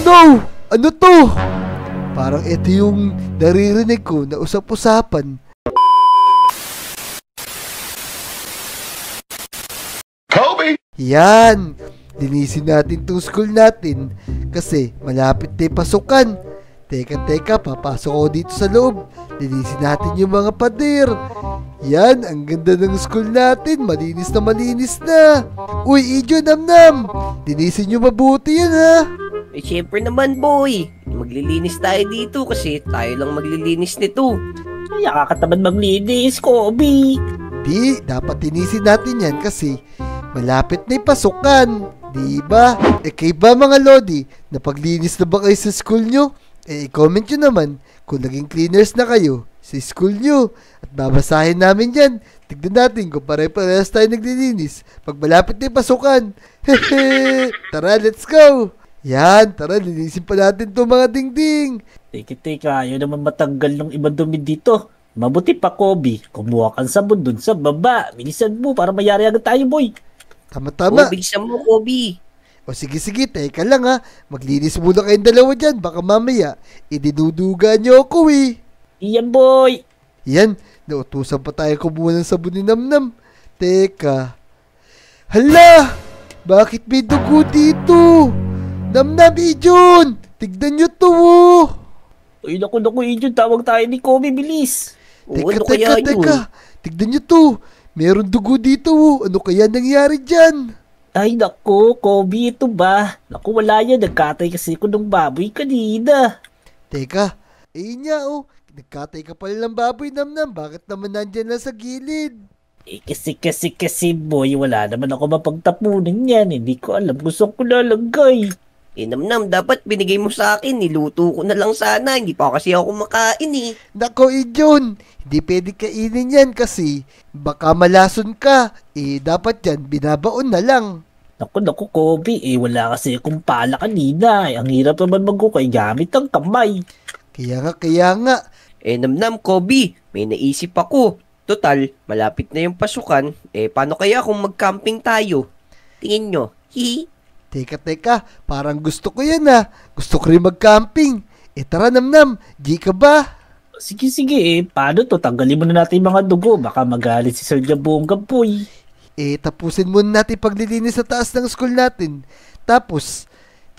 no! Ano to? Parang ito yung naririnig ko na usap-usapan. Kobe! Yan! Linisin natin tong school natin kasi malapit na yung pasukan. Teka, papasok ako dito sa loob. Linisin natin yung mga pader. Yan, ang ganda ng school natin. Malinis na. Uy, Ijo, Namnam. Linisin nyo mabuti yan, ha? Eh, syempre naman, boy. Maglilinis tayo dito kasi tayo lang maglilinis nito. Ay, nakakatamad maglinis, Kobe. Di, dapat linisin natin yan kasi malapit na yung pasukan. Diba? Eh, kayo ba mga Lodi? Napaglinis na ba kayo sa school nyo? Eh, i-comment nyo naman kung naging cleaners na kayo sa school nyo. At babasahin namin yan. Tignan natin kung pare-parehas tayo naglilinis pag malapit na yung pasukan. Hehe! Tara, let's go! Yan, tara, linisin pa natin itong mga dingding. Teka, ayaw naman matanggal ng ibang dumi dito. Mabuti pa, Kobe. Kumuha kang sabon dun sa baba. Bilisan mo para mayari agad tayo, boy. Tama. Oh, bilisan mo, Kobe. O sige, teka lang ha. Maglinis muna kayong dalawa dyan. Baka mamaya, idinuduga nyo ako eh. Iyan, boy. Yan, nautusan pa tayo kumuha ng sabon ni Namnam. Teka. Hala! Bakit may dugo dito? Namnam, Ijon! Tignan nyo to oh! Ay, naku, Ijon. Tawag tayo ni Kobe, bilis. Teka. Tignan nyo to. Meron dugo dito oh. Ano kaya nangyari dyan? Ay, naku, Kobe, ito ba? Naku, wala yan. Nagkatay kasi ko ng baboy kanina. Teka, niya oh. Nagkatay ka pala ng baboy, Namnam. Bakit naman nandyan lang sa gilid? Eh, kasi, boy, wala naman ako mapagtapunan yan. Hindi ko alam kung saan ko lalagay. Eh, Namnam, dapat binigay mo sa akin. Niluto ko na lang sana. Hindi pa kasi ako kumakain eh. Nako, Ijon. Hindi pwede kainin yan kasi baka malason ka. Eh, dapat yan, binabaon na lang. Naku, Kobe, wala kasi akong pala kanina. Ang hirap naman magkukay gamit ang kamay. Kaya nga. Eh, Namnam, Kobe, may naisip ako. Total, malapit na yung pasukan. Eh, paano kaya kung mag-camping tayo? Tingin nyo, hihi? Teka, parang gusto ko yan ah. Gusto ko rin mag-camping. Tara, Namnam, di ka ba? Sige, paano to? Tanggalin muna natin yung mga dugo. Baka magalit si Sir Jabonga, boy. Tapusin muna natin paglilinis sa taas ng school natin. Tapos,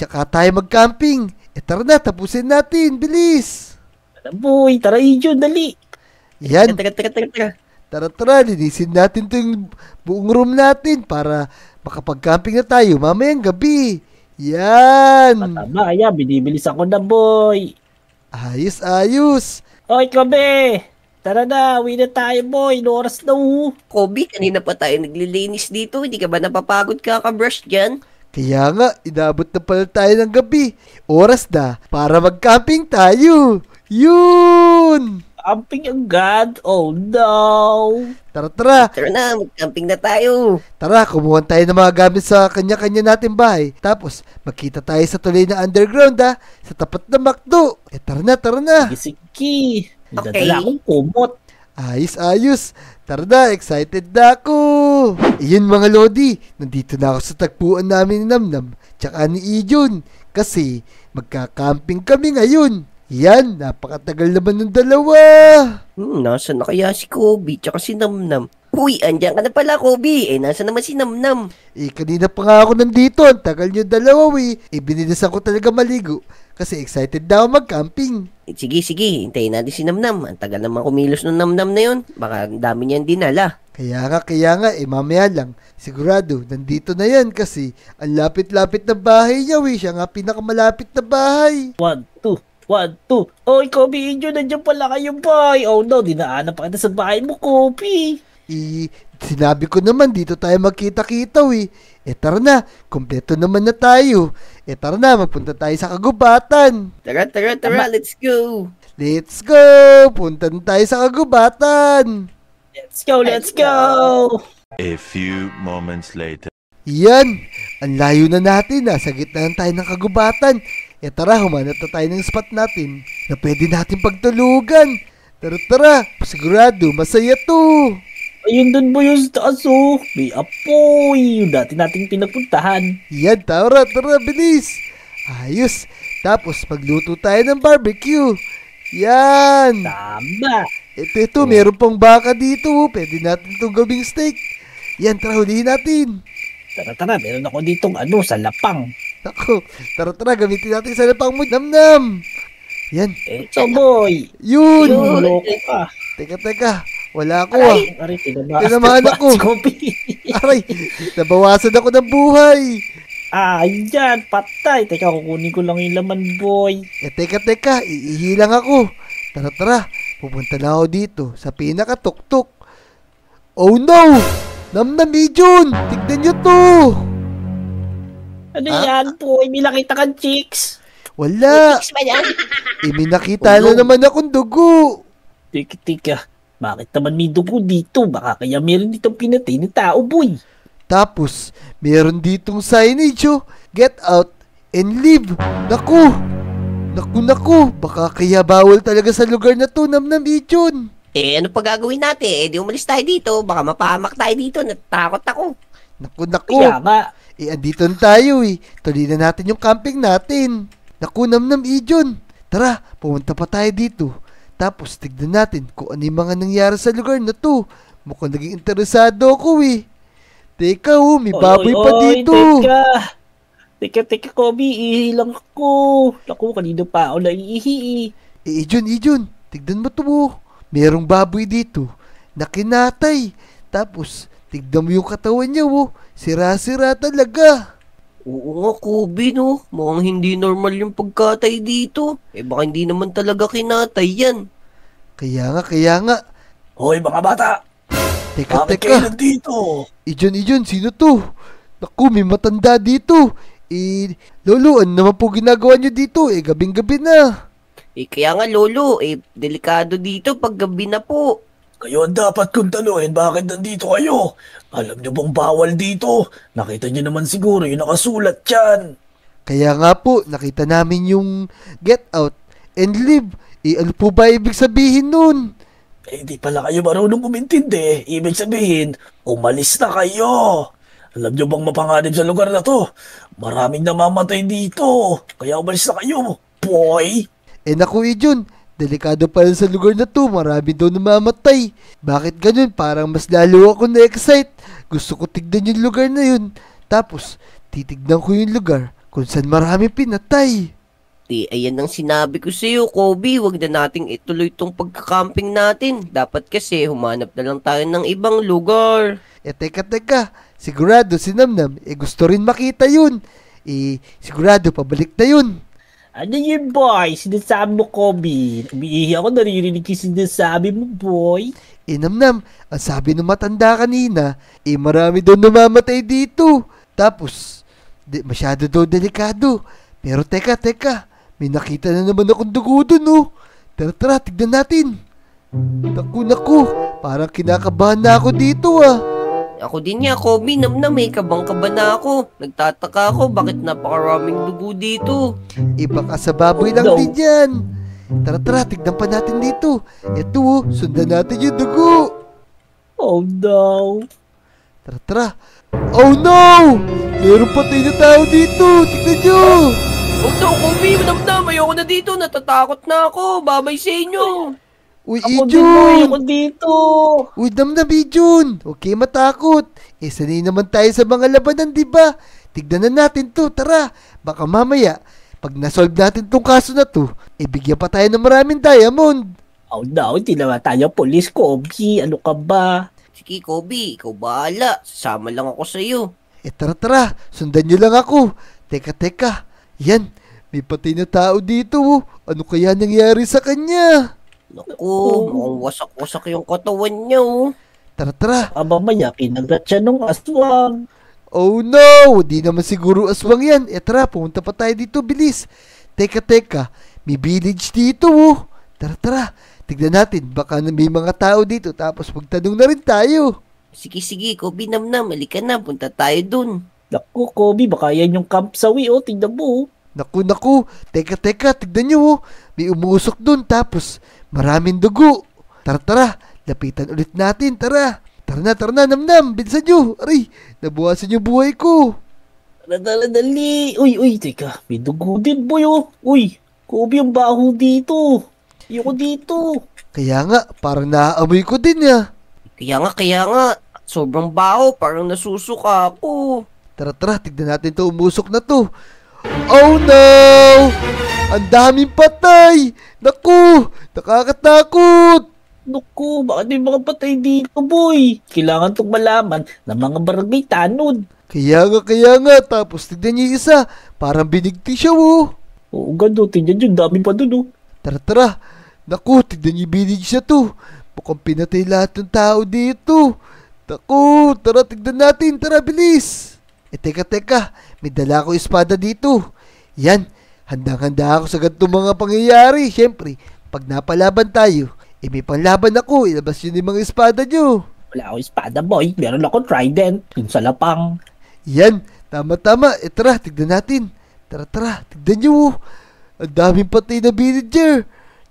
tsaka tayo mag-camping. Tara na, tapusin natin. Bilis! Boy, tara, Ijon, dali. Yan. Teka. Tara, linisin natin to yung buong room natin para makapag-camping na tayo mamayang gabi. Yan. Tama, binibilis ako na, boy. Ayos. Oy, Kobe! Tara na, uwi na tayo, boy. Oras na Kobe, kanina pa tayo naglilinis dito. Hindi ka ba napapagod ka-brush dyan? Kaya nga, inabot na pala tayo ng gabi. Oras na para mag-camping tayo. Yun! Camping agad? Oh, no! Tara. Tara na, mag-camping na tayo. Tara, kumuha tayo ng mga gamit sa kanya-kanya natin bahay. Tapos, magkita tayo sa tuloy na underground sa tapat ng McDo. Tara na. Sige. Okay. Dadala akong kumot. Ayos. Tara na, excited na ako. Iyon mga Lodi, nandito na ako sa tagpuan namin ni Namnam, tsaka ni Ijon. Kasi, magka-camping kami ngayon. Yan, napakatagal naman ng dalawa. Nasa na kaya si Kobe tsaka si Namnam? Uy, andyan ka na pala, Kobe. Nasa naman si Namnam? Kanina pa nga ako nandito. Ang tagal nyo dalawa, binilisan ko talaga maligo. Kasi excited na ako mag-camping. Sige. Hintayin natin si Namnam. Ang tagal naman kumilos ng Namnam na yun. Baka ang dami niyan dinala. Kaya nga, mamaya lang. Sigurado, nandito na yan kasi ang lapit-lapit na bahay niya, Siya nga pinakamalapit na bahay. 1, 2. Oy, Kobe, Ijon, nandiyan pala kayo, boy. Oh, no, dinaanan pa kita sa bahay mo, Kobe. Sinabi ko naman, dito tayo magkita-kita, tara na, kompleto naman na tayo. Tara na, magpunta tayo sa kagubatan. Tara, let's go. Let's go! Punta na tayo sa kagubatan. Let's go. A few moments later. Yan, ang layo na natin sa gitna tayo ng kagubatan. Tara, humanap na tayo ng spot natin na pwede natin pagtulugan. Tara, sigurado, masaya to. Ayun dun, boy, yung taas, may apoy. Yung dati nating pinapuntahan. Yan, tara, bilis. Ayos, Tapos magluto tayo ng barbecue. Yan. Tama. Ito, meron pang baka dito. Pwede natin itong gawing steak. Yan, tara, hulihin natin. Tara, meron ako ditong salapang. Ako, tara, gamitin natin sa lapang mo. Namnam. Yan, Eto, boy. yun. Loko ka. Teka. Wala ako ah. Aray, Tinamaan ako. Kobe. Aray, nabawasan ako ng buhay. Ayan, patay. Teka, kukunin ko lang yung laman, boy. Teka, iihilang ako. Tara, pupunta na ako dito sa pinakatuktok. Oh no! Namnam Ijun! Tignan nyo to! Ano yan, boy? May nakita kang chicks. Wala! Fix ba yan? May nakita na naman akong dugo. Tika. Bakit naman may dugo dito? Baka kaya meron ditong pinatay na tao, boy. Tapos, meron ditong signage oh. Get out and leave. Naku. Baka kaya bawal talaga sa lugar na to, Namnam Ijun. Ano pa gagawin natin? Di umalis tayo dito. Baka mapahamak tayo dito. Natatakot ako. Naku. Kaya nga. Andito na tayo eh. Tuloy na natin yung camping natin. Naku, Namnam Ijun. Tara, pumunta pa tayo dito. Tapos, tignan natin kung ano yung mga nangyari sa lugar na to. Mukhang naging interesado ako eh. Teka may baboy pa dito. Teka, Kobe. Ihilang ako. Naku, kanino pa ako naiihi. Ijun, tignan mo to. Merong baboy dito na kinatay. Tapos, tignan mo yung katawan niya Sira-sira talaga. Oo nga, Kobe, no? Mukhang hindi normal yung pagkatay dito. Baka hindi naman talaga kinatay yan. Kaya nga. Hoy, mga bata. Bakit kayo Teka. nandito? Ijun, sino to? Naku, may matanda dito. Lolo, ano naman po ginagawa nyo dito? Gabing-gabi na. Kaya nga, Lolo, delikado dito pag gabi na po. Kayo ang dapat kong tanungin bakit nandito kayo. Alam nyo bang bawal dito? Nakita nyo naman siguro yung nakasulat dyan. Kaya nga po, nakita namin yung get out and leave. Ano po ba ibig sabihin nun? Di pala kayo marunong umintindi. Ibig sabihin, umalis na kayo. Alam nyo bang mapanganib sa lugar na to? Maraming namamatay dito. Kaya umalis na kayo, boy. Naku, Ijun, delikado pala sa lugar na to. Marami daw namamatay. Bakit ganun? Parang mas lalo ako na-excite. Gusto ko tignan yung lugar na yun. Tapos, titignan ko yung lugar kung saan marami pinatay. Ayan ang sinabi ko sa'yo, Kobe. Huwag na nating ituloy tong pagkakamping natin. Dapat kasi humanap na lang tayo ng ibang lugar. Teka. Sigurado si Namnam, gusto rin makita yun. Sigurado pabalik na yun. Ano yun, boy? Sinasabi mo, Kobe. Umiihi ako, naririnig yung sinasabi mo, boy. Namnam, ang sabi ng matanda kanina, marami daw namamatay dito. Tapos, masyado daw delikado. Pero teka, may nakita na naman akong dugo dun, Tara, tignan natin. Naku, parang kinakabahan na ako dito, Ako din niya, Kobe. Namnam, kabang-kaba na ako. Nagtataka ako bakit napakaraming dugo dito. Baka sa baboy lang No. din yan. Tara, tignan pa natin dito. Ito, sundan natin yung dugo. Oh, no. Tara. Oh no! Meron patay na tao dito. Tignan nyo. Huwag na, Kobe. Namnam, ayoko na dito. Natatakot na ako. Babay sa inyo. Uy, Ako din, boy. Ijun. Ako dito. Uy, Namnam, Ijun. Okay, matakot. Sanay naman tayo sa mga labanan, di ba? Tignan na natin to. Tara. Baka mamaya, pag nasolve natin tong kaso na to, bigyan pa tayo ng maraming diamond. Oh, no. Hindi naman tayo polis, Kobe. Ano ka ba? Sige, Kobe. Ikaw bahala. Sasama lang ako sa'yo. Tara. Sundan nyo lang ako. Teka. Yan. May patay na tao dito. Ano kaya nangyari sa kanya? Naku, mukhang wasak-wasak yung katawan niya, Tara. Mamaya, kinagat siya nung aswang. Oh no! Di naman siguro aswang yan. Tara, pumunta pa tayo dito, bilis. Teka. May village dito, Tara. Tignan natin. Baka may mga tao dito. Tapos magtanong na rin tayo. Sige, Kobe, Namnam. Halika na, punta tayo dun. Naku, Kobe, baka yan yung camp sawi, tingnan mo. Naku. Teka. Tignan nyo, May umusok dun. Tapos, maraming dugo. Tara. Lapitan ulit natin. Tara na, Namnam. Bilisan nyo. Aray, nabuhasan yung buhay ko. Dali. Uy, teka. May dugo din, boy, oh. Uy, Kobe, ang baho dito. Ayoko dito. Kaya nga, parang naaamoy ko din ya. Kaya nga. Sobrang baho, parang nasusuka ako. Tara, tignan natin to, umusok na to. Oh no! Ang daming patay! Naku! Nakakatakot! Naku, bakit may mga patay dito, boy? Kailangan itong malaman ng mga barangay tanod. Kaya nga, tapos tignan niyo yung isa. Parang binigti siya, oh. Oo, ganda. Tingnan yun, dami pa dun, oh. Tara. Naku, tignan niyo yung binig siya to. Mukhang pinatay lahat ng tao dito. Naku, tara, tignan natin. Tara, bilis. Teka. May dala ko espada dito. Yan, handang-handa ako sa ganitong mga pangyayari. Siyempre, pag napalaban tayo, may panlaban ako. Ilabas yun yung mga espada nyo. Wala akong espada, boy. Meron akong trident. Yung sa lapang. Yan, tama. Tara, tignan natin. Tara, tignan nyo. Ang daming patay na villager.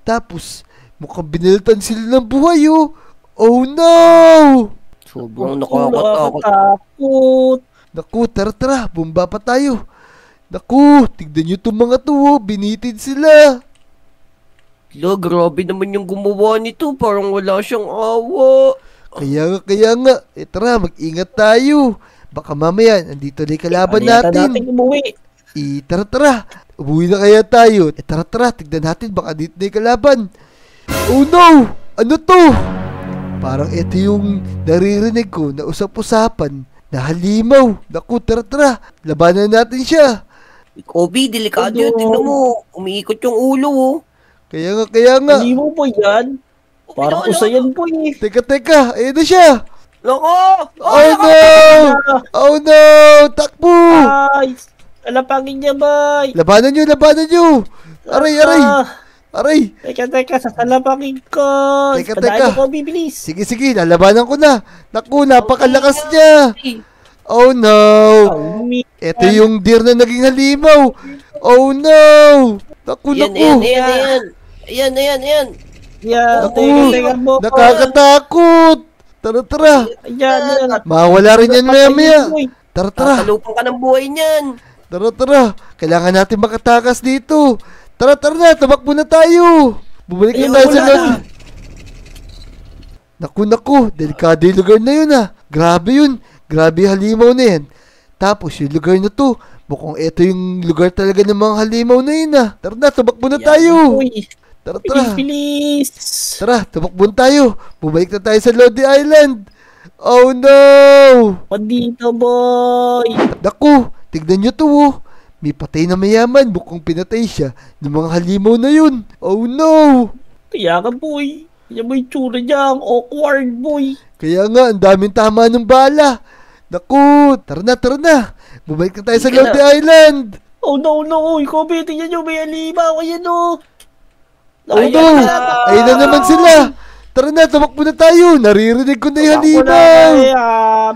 Tapos, mukhang binalitan sila ng buhay, oh. Oh no! Sobrang nakakatakot. Naku, tara, bumba pa tayo. Naku, tignan nyo itong mga to, oh. Binitid sila. Grabe naman yung gumawa nito. Parang wala siyang awa. Kaya nga. Tara, mag-ingat tayo. Baka mamaya, nandito na yung kalaban natin. Tara. Umuwi na kaya tayo. Tara, tignan natin. Baka dito na yung kalaban. Oh no! Ano to? Parang ito yung naririnig ko na usap-usapan na halimaw. Naku, tara. Labanan natin siya. Kobe, delikado yun. Tingnan mo. Umiikot yung ulo, oh. Kaya nga. Halimaw po yan. Parang usayan po, eh. Teka. Ayan na siya. Loko! Oh no! Takbo! Ay! Alapangin niya, boy! Labanan nyo! Aray! Teka, sasalapangin ko! Teka. Padahin ko, bibilis! Sige, lalabanan ko na. Naku, napakalakas niya. Oh no! Ito yung deer na naging halimaw. Oh no! Naku. Ayan. Yan, Naku, teka mo. nakakatakot. Tara. Ayan. Mawala rin yan maya. Tara. Kalupan ka ng buhay niyan. Tara. Kailangan natin makatakas dito. Tara na, tumakbo na tayo. Bumalik na tayo sa lobby. Naku, delikado yung lugar na yun, ah. Grabe yung halimaw na yan. Tapos yung lugar na to, mukhang ito yung lugar talaga ng mga halimaw na yun, ah. Tara na, tumakbo na tayo. Tara. Bilis. Tara, tumakbo na tayo. Bumalik na tayo sa Lodi Island. Oh no! Dito, boy. Naku, tignan nyo to, oh. May patay na mayaman, mukhang pinatay siya ng mga halimaw na yun. Oh no! Kaya ka, boy. Yan mo yung tsura niya. Ang awkward, boy. Kaya nga, ang daming tama ng bala. Naku, tara na. Bumalik na tayo sa Lodi Island. Oh no. Uy, Kobe, tingnan nyo. May halimaw. Ayan, oh. Oh no! Ayun na naman sila! Tara na, tumakbo na tayo! Naririnig ko na yung halimaw!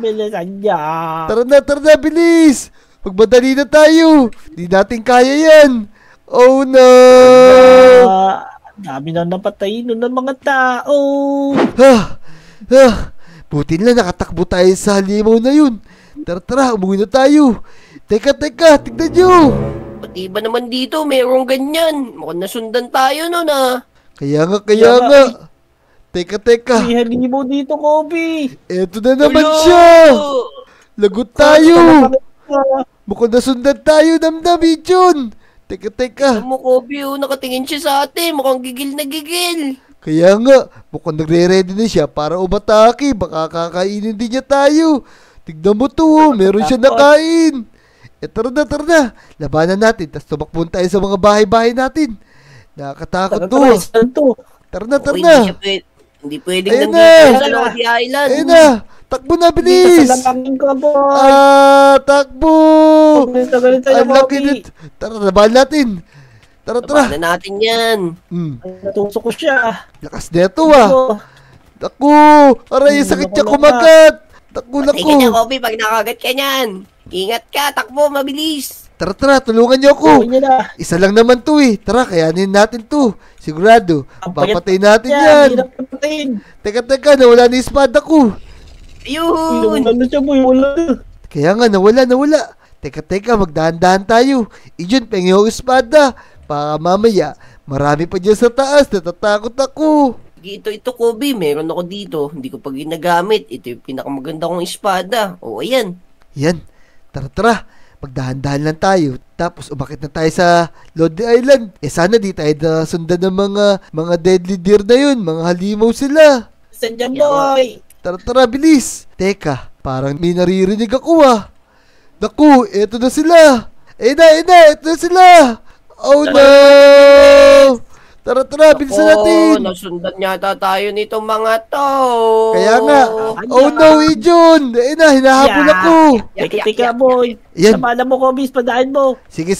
Bilisan niya! Tara na, bilis! Magmadali na tayo! Di natin kaya yan! Oh no! Dami na napatay nun ng mga tao! Buti na nakatakbo tayo sa halimaw na yun! Tara, umuwi na tayo! Teka, tignan nyo! Pati ba naman dito, mayroong ganyan. Mukhang nasundan tayo nun, ah. Kaya nga. Teka. May halimaw dito, Kobe. Eto na naman siya. Lagot tayo. Mukhang nasundan tayo, damdamin yun. Teka. Alam mo, Kobe, oh, nakatingin siya sa atin. Mukhang gigil na gigil. Kaya nga, mukhang nagre-ready na siya para umatake. Baka kakainin din niya tayo. Tignan mo to, meron siya nakain. Tara na. Labanan natin, tapos tumakbo tayo sa mga bahay-bahay natin. Nakakatakot to. Tara na. Hindi pwedeng nandito sa Lodi Island. Ayun na. Takbo na, bilis. Takbo. Ang laki nito. Tara, labanan natin. Tara. Labanan natin yan. Natusok ko siya. Lakas neto, ah. Naku, aray, sakit niya kumagat. Naku. Tingin niya, Kobe, pag nakagat ka niyan. Ingat ka, takbo, mabilis. Tara, tulungan niyo ako. Isa lang naman to, eh. Tara, kayanin natin to. Sigurado, papatay natin yan. Teka, nawala na yung espada ko. Ayun. Wala na siya, boy. Wala. Kaya nga, nawala. Teka, magdahan-dahan tayo. Iyon, pengi yung espada. Baka mamaya, marami pa dyan sa taas. Natatakot ako. Sige, ito, Kobe. Meron ako dito. Hindi ko pa ginagamit. Ito yung pinakamaganda kong espada. O, ayan. Yan. Tara. Magdahan-dahan lang tayo. Tapos umakit na tayo sa Lodi Island. Sana di tayo nasundan ng mga deadly deer na yun. Mga halimaw sila. Saan dyan, boy? Tara, bilis. Teka, parang may naririnig ako Naku, eto na sila. Ito na sila. Oh no! Tara, bilisan natin. Nasundan yata tayo nitong mga to. Kaya nga. Oh no, Ijon. Hinahabol ako. Teka, boy. Yan. Samala mo, Kobe, espadahin mo. Sige.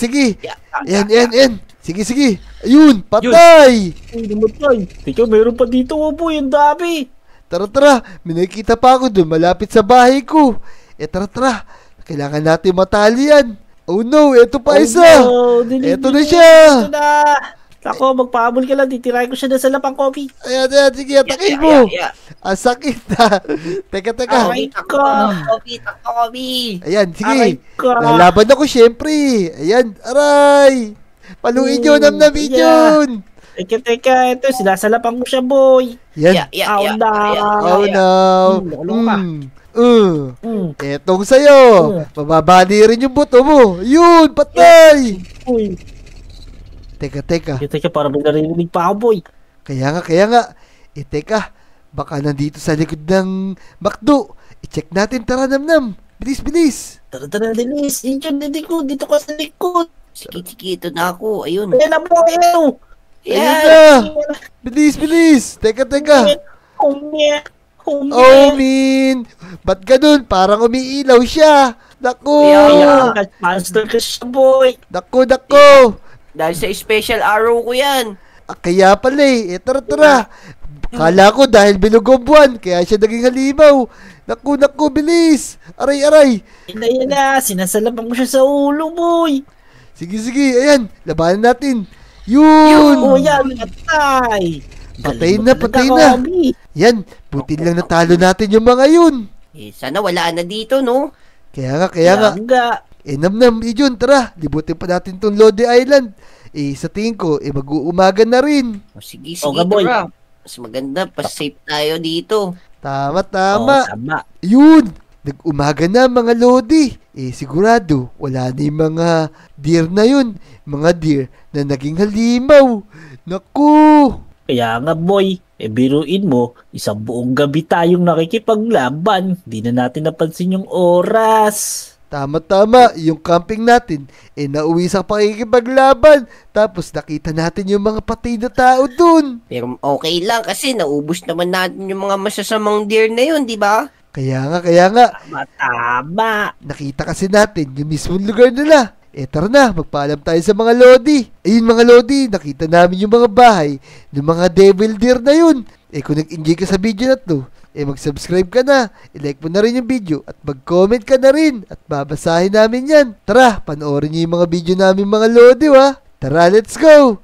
Yan. Sige. Ayun, patay. Uy, namatay. Teka, meron pa dito, boy. Ang dami. Tara. May nakikita pa ako doon malapit sa bahay ko. Tara. Kailangan natin matali yan. Oh no, eto pa isa. No. Eto na siya. Ito na. Ako, magpahabol ka lang. Titirahin ko siya na sa lapang, Kobe. Ayan, sige, atakin mo. Yeah. Ang sakit Teka. Aray, takbo, Kobe. Ayan, sige. Aray ka. Lalaban ako, syempre. Ayan, aray. Paluin yun, namnam yun. Teka. Ito, sinasalapang ko siya, boy. Yan. Oh, no. Oh, no. Nakulong ka. Etong sa'yo. Mababali rin yung buto mo. Yun, patay. Uy. Teka. Teka, parang may narinig pa ako, boy. Kaya nga. Teka. Baka nandito sa likod ng McDo. I-check natin, tara, namnam. Bilis. Tara, Dennis. Dito ka sa likod. Sige, ito na ako. Ayun. Ayan na, boy. Ayun na. Bilis. Teka. Oh, Min. Ba't ganun? Parang umiilaw siya. Naku. Monster ka siya, boy. Naku. Dahil sa special arrow ko yan. Kaya pala tara. Kala ko dahil bilog ang buwan, kaya siya naging halimaw. Naku, bilis. Aray. Yan na. Sinasalapang mo siya sa ulo, boy. Sige. Ayan, labanan natin. Yun. Oh, yan. Patay. Patay na. Yan, buti lang natalo natin yung mga yun. Sana wala na dito, no? Kaya nga. Namnam, Ijon, tara. Libutin pa natin tong Lodi Island. Sa tingin ko, mag-uumaga na rin. O, sige, boy. tara. Mas maganda, safe tayo dito. Tama. Tama. Yun, nag-umaga na mga Lodi. Sigurado, wala na yung mga deer na yun. Mga deer na naging halimaw. Naku! Kaya nga, boy, biruin mo, isang buong gabi tayong nakikipaglaban. Di na natin napansin yung oras. Tama, yung camping natin, nauwi sa pakikipaglaban. Tapos nakita natin yung mga patay na tao dun. Pero okay lang kasi naubos naman natin yung mga masasamang deer na yun, di ba? Kaya nga. Tama. Nakita kasi natin yung mismong lugar nila. Tara na, magpaalam tayo sa mga Lodi. Ayun mga Lodi, nakita namin yung mga bahay ng mga devil deer na yun. Kung nag-enjoy ka sa video na to, mag-subscribe ka na, i-like mo na rin yung video, at mag-comment ka na rin, at babasahin namin yan. Tara, panoorin nyo yung mga video namin mga Lodi, Tara, let's go!